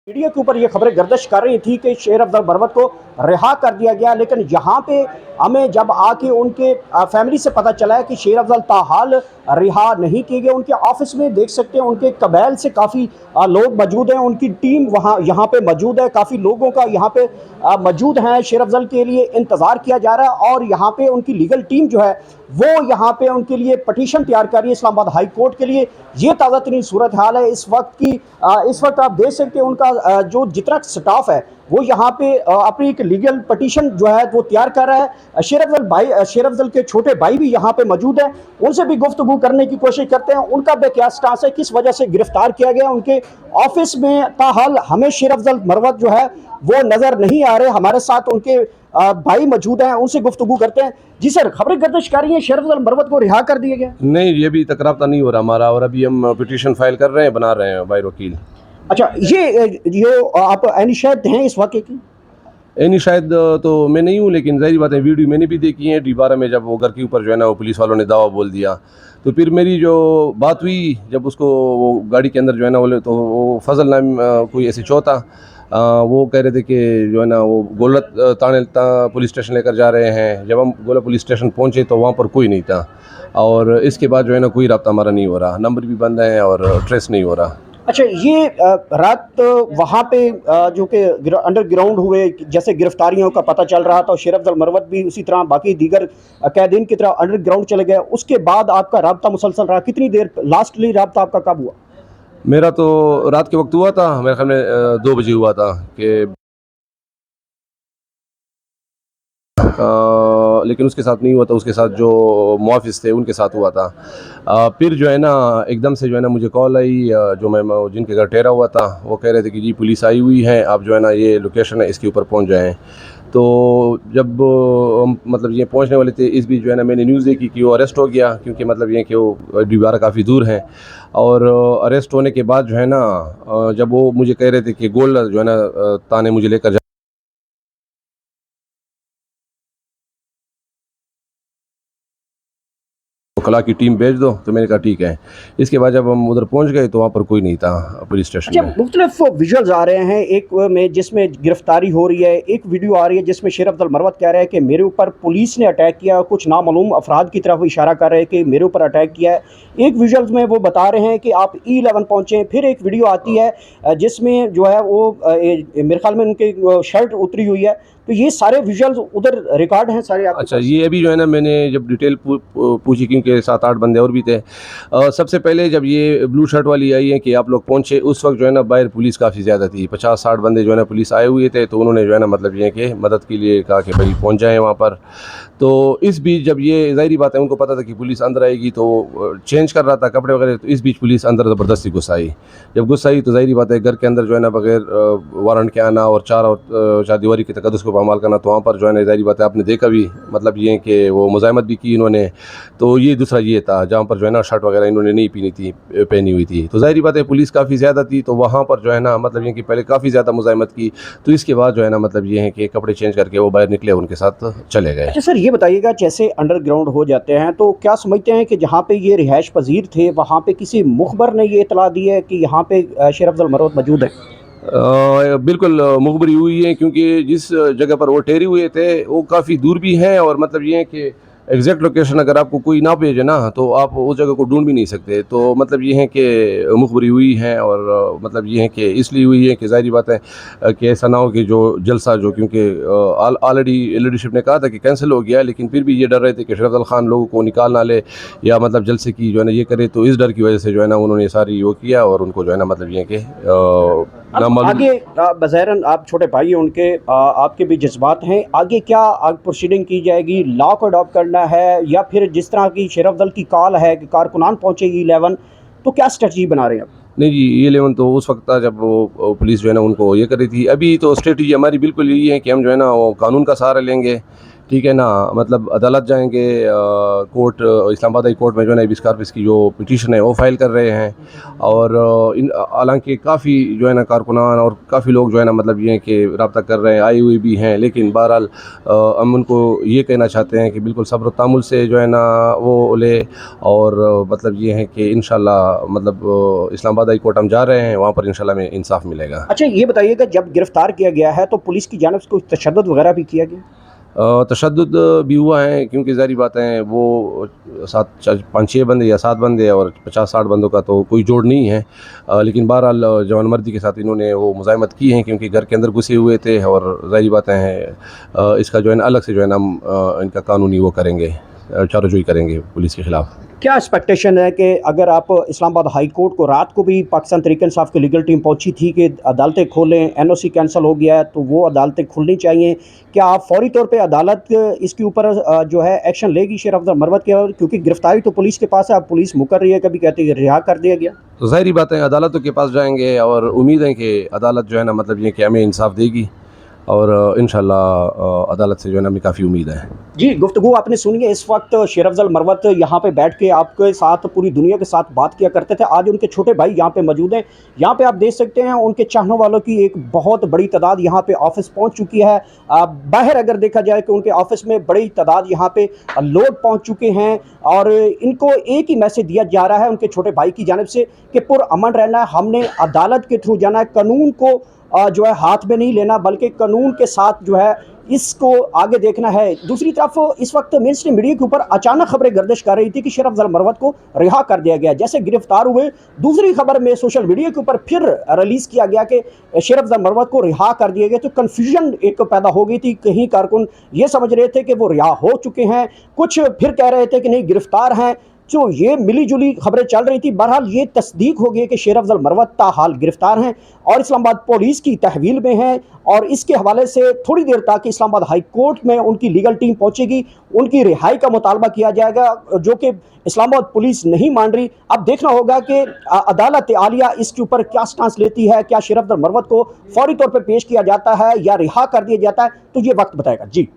Media के ऊपर ये खबरें गर्दिश कर रही थी कि शेर अफजल बरवत को रिहा कर दिया गया, लेकिन यहाँ पे हमें जब आके उनके फैमिली से पता चला है कि शेर अफजल ताहाल रिहा नहीं किए गए। उनके ऑफिस में देख सकते हैं उनके कबैल से काफ़ी लोग मौजूद हैं, उनकी टीम वहाँ यहाँ पे मौजूद है, काफ़ी लोगों का यहाँ पे मौजूद है। शेर अफजल के लिए इंतज़ार किया जा रहा है और यहाँ पे उनकी लीगल टीम जो है वो यहाँ पे उनके लिए पटिशन तैयार कर रही है इस्लामाबाद हाई कोर्ट के लिए। ये ताज़ा तरीन सूरत हाल है इस वक्त की। इस वक्त आप देख सकते हैं उनका जो जितना स्टाफ है वो यहाँ पे अपनी एक लीगल पटिशन जो है वो तैयार कर रहा है। शेर अफजल के छोटे भाई भी यहाँ पे मौजूद हैं, उनसे भी गुफ्तगू करने की कोशिश करते हैं। उनका भी क्या स्टांस है, किस वजह से गिरफ्तार किया गया उनके ऑफिस में। ताहाल हमें शेर अफजल बरवत जो है वो नजर नहीं आ रहे। हमारे साथ उनके भाई मौजूद हैं, उनसे गुफ्तगू करते हैं। जी सर, खबरें गर्दिश कर रही हैं शेर अफजल बरवत को रिहा कर दिया गया? नहीं, ये अभी तक राब्ता नहीं हो रहा हमारा, और अभी हम पिटीशन फाइल कर रहे हैं, बना रहे हैं बाय वकील। अच्छा, ये आप एनी शायद हैं इस वाक़े की? नहीं, शायद तो मैं नहीं हूँ, लेकिन ज़ाहिर बात है वीडियो मैंने भी देखी है। D12 में जब वो घर के ऊपर जो है ना वो पुलिस वालों ने दावा बोल दिया, तो फिर मेरी जो बात हुई जब उसको वो गाड़ी के अंदर जो है ना बोले, तो वो फजल नाम कोई ऐसे चौथा वो कह रहे थे कि जो है ना वो गोलत ताने पुलिस स्टेशन लेकर जा रहे हैं। जब हम गोला पुलिस स्टेशन पहुँचे तो वहाँ पर कोई नहीं था, और इसके बाद जो है ना कोई रब्ता हमारा नहीं हो रहा, नंबर भी बंद है और ट्रेस नहीं हो रहा। अच्छा, ये रात वहाँ पे जो कि अंडरग्राउंड हुए, जैसे गिरफ्तारियों का पता चल रहा था, शेर अफजल बरवत भी उसी तरह बाकी दीगर कैदीन की तरह अंडरग्राउंड चले गए। उसके बाद आपका राब्ता मुसलसल रहा, कितनी देर लास्टली राब्ता आपका कब हुआ? मेरा तो रात के वक्त हुआ था, मेरे ख्याल में 2 बजे हुआ था कि लेकिन उसके साथ नहीं हुआ था, उसके साथ जो मुआफ़िज़ थे उनके साथ हुआ था। फिर जो है ना एकदम से जो है ना मुझे कॉल आई, जो मैं जिनके घर ठहरा हुआ था वो कह रहे थे कि जी पुलिस आई हुई है, आप जो है ना ये लोकेशन है इसके ऊपर पहुंच जाएं। तो जब हम मतलब ये पहुंचने वाले थे, इस बीच जो है ना मैंने न्यूज़ देखी कि वो अरेस्ट हो गया, क्योंकि मतलब ये कि वो D12 काफ़ी दूर है। और अरेस्ट होने के बाद जो है ना जब वो मुझे कह रहे थे कि गोल जो है ना ताने मुझे लेकर कला की टीम भेज दो, तो मैंने कहा ठीक है। इसके बाद जब हम उधर पहुंच गए तो वहाँ पर कोई नहीं था पुलिस स्टेशन अच्छा, में। मुख्तलिफ विजुअल्स आ रहे हैं, एक में जिसमें गिरफ्तारी हो रही है, एक वीडियो आ रही है जिसमें शेर अफजल बरवत कह रहे हैं कि मेरे ऊपर पुलिस ने अटैक किया, कुछ नामालूम अफराद की तरफ इशारा कर रहे हैं कि मेरे ऊपर अटैक किया है। एक विजुअल्स में वो बता रहे हैं कि आप E11 पहुँचे। फिर एक वीडियो आती है जिसमें जो है वो मेरे ख्याल में उनकी शर्ट उतरी हुई है। तो ये सारे विजुअल्स उधर रिकॉर्ड हैं सारे आपके अच्छा, पास? ये अभी जो है ना मैंने जब डिटेल पूछी, क्योंकि 7-8 बंदे और भी थे। सबसे पहले जब ये ब्लू शर्ट वाली आई है कि आप लोग पहुँचे, उस वक्त जो है ना बाहर पुलिस काफ़ी ज़्यादा थी, 50-60 बंदे जो है ना पुलिस आए हुए थे। तो उन्होंने जो है ना मतलब ये कि मदद के लिए कहा कि भाई पहुँच जाएँ वहाँ पर। तो इस बीच जब ये ज़ाहिर बात है उनको पता था कि पुलिस अंदर आएगी, तो चेंज कर रहा था कपड़े वगैरह, तो इस बीच पुलिस अंदर ज़बरदस्ती घुस आई। जब घुस आई तो ज़ाहिर बात है घर के अंदर जो है ना बगैर वारंट के आना और चारदीवारी के तकद्दुस को पामाल करना, तो वहाँ पर जो है ना ज़ाहिर बात है आपने देखा भी, मतलब ये कि वो मुज़ाहमत भी की इन्होंने। तो ये दूसरा ये था जहाँ पर जो है ना शर्ट वगैरह इन्होंने नहीं पहनी हुई थी। तो ज़ाहिर बात है पुलिस काफ़ी ज़्यादा थी, तो वहाँ पर जो है ना मतलब ये कि पहले काफ़ी ज़्यादा मुज़ाहमत की। तो इसके बाद जो है ना मतलब ये है कि कपड़े चेंज करके वो बाहर निकले, उनके साथ चले गए। अच्छा सर, ये बताइएगा जैसे अंडरग्राउंड हो जाते हैं तो क्या समझते हैं कि जहाँ पे ये रिहाइश पजीर थे वहाँ पे किसी मुखबर ने ये इतला दी है कि यहाँ पे शेर अफजल बरवत मौजूद है? बिल्कुल मुखबरी हुई है, क्योंकि जिस जगह पर वो ठहरे हुए थे वो काफ़ी दूर भी हैं, और मतलब ये है कि एग्जैक्ट लोकेशन अगर आपको कोई ना भेजे ना तो आप उस जगह को ढूंढ भी नहीं सकते। तो मतलब ये है कि मुखबरी हुई है, और मतलब ये है कि इसलिए हुई है कि ज़ाहिर बात है कि ऐसा ना हो कि जो जलसा जो, क्योंकि ऑलरेडी लीडरशिप ने कहा था कि कैंसिल हो गया है, लेकिन फिर भी ये डर रहे थे कि शरफ अल खान लोगों को निकाल ना ले, या मतलब जलसे की जो है ना ये करे। तो इस डर की वजह से जो है ना उन्होंने सारी वो किया, और उनको जो है ना मतलब ये कि अब आगे बज़ाहिरन आप छोटे भाई हैं उनके, आपके भी जज्बात हैं, आगे क्या आगे प्रोसीडिंग की जाएगी? लॉ को अडॉप्ट करना है या फिर जिस तरह की शेर अफजल की कॉल है कि कारकुनान पहुँचे E11, तो क्या स्ट्रेटजी बना रहे हैं आप? नहीं जी, ये 11 तो उस वक्त था जब वो पुलिस जो है ना उनको ये कर रही थी। अभी तो स्ट्रेटजी हमारी बिल्कुल यही है कि हम जो है ना वो कानून का सहारा लेंगे, ठीक है ना, मतलब अदालत जाएंगे, कोर्ट, इस्लामाबाद हाई कोर्ट में जो है ना एबिस कार्पस की जो पिटीशन है वो फाइल कर रहे हैं। और इन हालांकि काफ़ी जो है ना कारकुनान और काफ़ी लोग जो है ना मतलब ये कि रब्ता कर रहे हैं, आए हुए भी हैं, लेकिन बहरहाल हम उनको ये कहना चाहते हैं कि बिल्कुल सब्र तामुल से जो है ना वो ले। और मतलब ये है कि इंशाल्लाह मतलब इस्लामाबाद हाई कोर्ट हम जा रहे हैं, वहाँ पर इंशाल्लाह में इंसाफ मिलेगा। अच्छा, ये बताइएगा, जब गिरफ्तार किया गया है तो पुलिस की जानिब से कोई तशद्दुद वगैरह भी किया गया? तशद्दुद भी हुआ है, क्योंकि ज़ाहिर बात है वो 5-6 बंदे या 7 बंदे और 50-60 बंदों का तो कोई जोड़ नहीं है। लेकिन बहरहाल जवानमर्दी के साथ इन्होंने वो मुज़ाहमत की हैं, क्योंकि घर के अंदर घुसे हुए थे। और ज़ाहिर बात है इसका जो है ना अलग से जो है ना हम इनका कानूनी वो करेंगे, चाराजोई करेंगे पुलिस के ख़िलाफ़। क्या एक्सपेक्टेशन है कि अगर आप इस्लामाबाद हाई कोर्ट को, रात को भी पाकिस्तान तहरीक इंसाफ की लीगल टीम पहुंची थी कि अदालतें खोलें, एनओसी कैंसिल हो गया है तो वो अदालतें खुलनी चाहिए, क्या आप फौरी तौर पे अदालत इसके ऊपर जो है एक्शन लेगी शेर अफजल मरवत के? और क्योंकि गिरफ्तारी तो पुलिस के पास है, अब पुलिस मुकर रही है, कभी कहती है रिहा कर दिया गया। तो ज़ाहिर बात है अदालतों के पास जाएंगे और उम्मीद है कि अदालत जो है ना मतलब ये कि हमें इंसाफ देगी। और इंशाल्लाह अदालत से जो है ना हमें काफ़ी उम्मीद है। जी, गुफ्तगू आपने सुनी है। इस वक्त शेर अफजल मरवत यहाँ पे बैठ के आपके साथ, पूरी दुनिया के साथ बात किया करते थे। आज उनके छोटे भाई यहाँ पे मौजूद हैं। यहाँ पे आप देख सकते हैं उनके चाहने वालों की एक बहुत बड़ी तादाद यहाँ पे ऑफिस पहुँच चुकी है। बाहर अगर देखा जाए कि उनके ऑफिस में बड़ी तादाद यहाँ पे लोग पहुँच चुके हैं और इनको एक ही मैसेज दिया जा रहा है उनके छोटे भाई की जानिब से कि पुरअमन रहना है, हमने अदालत के थ्रू जाना है, कानून को जो है हाथ में नहीं लेना, बल्कि कानून के साथ जो है इसको आगे देखना है। दूसरी तरफ इस वक्त मेन स्ट्रीम मीडिया के ऊपर अचानक खबरें गर्दिश कर रही थी कि शेर अफजल मरवत को रिहा कर दिया गया। जैसे गिरफ्तार हुए, दूसरी खबर में सोशल मीडिया के ऊपर फिर रिलीज किया गया कि शेर अफजल मरवत को रिहा कर दिया गया। तो कन्फ्यूजन एक पैदा हो गई थी। कहीं कारकुन ये समझ रहे थे कि वो रिहा हो चुके हैं, कुछ फिर कह रहे थे कि नहीं गिरफ्तार हैं। जो ये मिली जुली खबरें चल रही थी, बहरहाल ये तस्दीक हो गई कि शेर अफजल मरवत ताहाल गिरफ्तार हैं और इस्लामाबाद पुलिस की तहवील में हैं। और इसके हवाले से थोड़ी देर तक इस्लामाबाद हाई कोर्ट में उनकी लीगल टीम पहुंचेगी, उनकी रिहाई का मुतालबा किया जाएगा, जो कि इस्लामाबाद पुलिस नहीं मान रही। अब देखना होगा कि अदालत आलिया इसके ऊपर क्या स्टांस लेती है। क्या शेर अफजल मरवत को फौरी तौर पर पेश किया जाता है या रिहा कर दिया जाता है, तो ये वक्त बताएगा। जी।